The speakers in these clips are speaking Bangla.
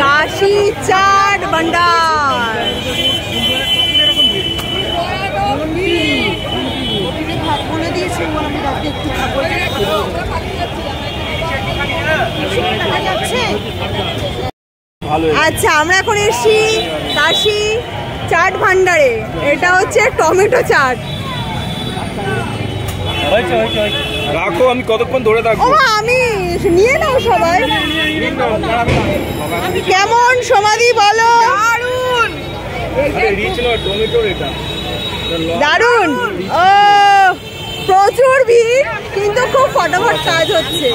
কাশি চাট ভান্ডার। আচ্ছা, আমরা এখন এসেছি কাশি চাট ভান্ডারে। এটা হচ্ছে টমেটো চাট। রাখো, আমি কতক্ষণ ধরে থাকবো? আমি নিয়ে নাও সবাই। কেমন সমাধি বলো? দারুন। ও প্রচুর ভিড়, কিন্তু খুব ফটাফট কাজ হচ্ছে।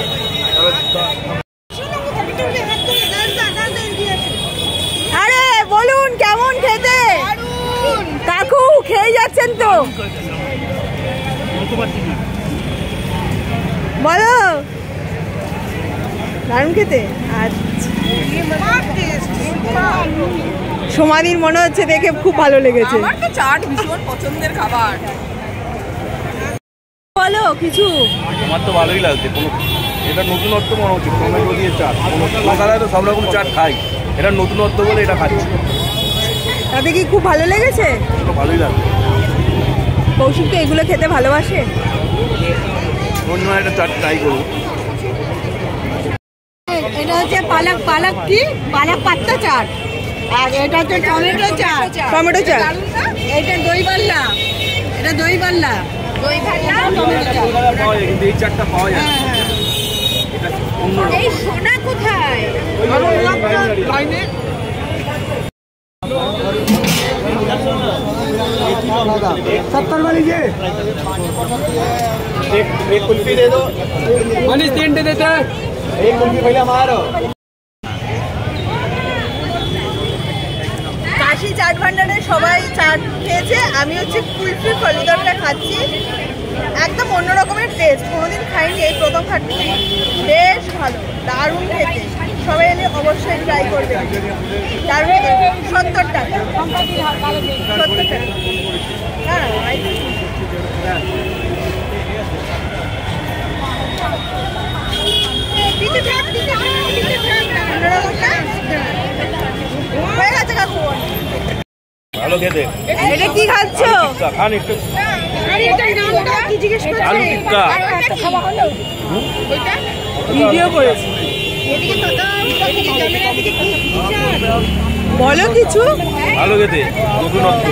আরে বলুন কেমন খেতে? কাকু খেয়ে যাচ্ছেন তো? বলো। দারুণ খেতে। সমাধির মনে হচ্ছে দেখে খুব ভালো লেগেছে। আমার তো চাট ভীষণ পছন্দের খাবার। বলো কিছু। আমার তো ভালোই লাগছে। এটা নতুনত্ব মনে হচ্ছে, টমেটো দিয়ে চাট। কলকাতায় তো সব রকম চাট খাই, এটা নতুনত্ব বলে এটা খাচ্ছি। তাতে কি খুব ভালো লেগেছে? ভালোই লাগছে। কৌশিক তো এগুলো খেতে ভালোবাসে। অন্য একটা চাট ট্রাই করবো। এটা হচ্ছে পালক কি পালক পাত্তা চাট, আর এটা হচ্ছে টমেটো চাট। টমেটো চাট। এটা দই বাল্লা। এটা দই বাল্লা। দই বাল্লা টমেটো চাট পাওয়া যায়, কিন্তু এই চাটটা পাওয়া যায়। এই সোনা কোথায়? सत्तर में लीजिए। एक कुल्फी दे दो। मनीष 3 दे देते हैं। एक कुल्फी पहले हमारा। কাশি চাট ভান্ডারে সবাই চাট খেয়েছে, আমি হচ্ছে কুলফি ফলুদাটা খাচ্ছি। একদম অন্য রকমের টেস্ট, কোনোদিন খাইনি, এই প্রথম খাচ্ছি। বেশ ভালো, দারুণ খেতে। সবাই এলে অবশ্যই ট্রাই করবে। দারুণ 70 টাকা। 70 টাকা। হ্যাঁ, হয়ে গেছে কাকু। ভালো খেতে। এটা কি খাচ্ছ? খান একটু। আলু টিক্কা। ভিডিও করেছি। বলো কিছু। ভালো খেতে, নতুনত্ব।